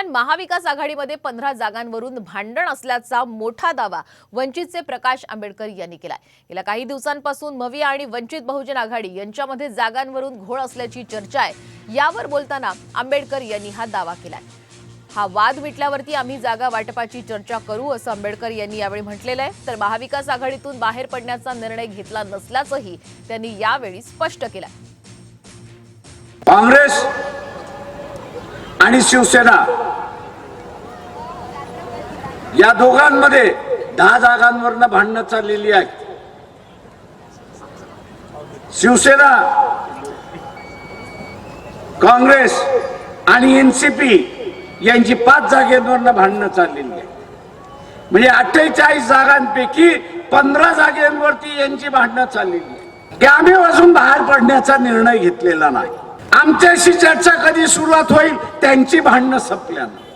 दरम्यान महाविकास आघाडीमध्ये 15 जागांवरून भांडण असल्याचा मोठा दावा वंचितचे प्रकाश आंबेडकर यांनी केलाय। गेल्या काही दिवसांपासून मविया आणि वंचित बहुजन आघाडी यांच्यामध्ये जागांवरून घोळ असल्याची चर्चा आहे। यावर बोलताना आंबेडकर यांनी हा दावा केलाय। हा वाद मिटल्यावरती आम्ही जागा वाटपाची चर्चा करू असं आंबेडकर यांनी यावेळी म्हटलेलं आहे। तर महाविकास आघाडीतून बाहेर पडण्याचा निर्णय घेतला नसल्याचंही त्यांनी यावेळी स्पष्ट केलंय। काँग्रेस आणि शिवसेना या दोघांमध्ये 10 जागांवरनं भांडणं चाललेली आहेत। शिवसेना, काँग्रेस आणि एनसीपी यांची 5 जागेवरनं भांडणं चाललेली आहे। म्हणजे 48 जागांपैकी 15 जागेवरती यांची भांडणं चाललेली आहे की आम्ही अजून बाहेर पडण्याचा निर्णय घेतलेला नाही। आमच्याशी चर्चा कधी सुरुवात होईल त्यांची भांडणं संपल्यानं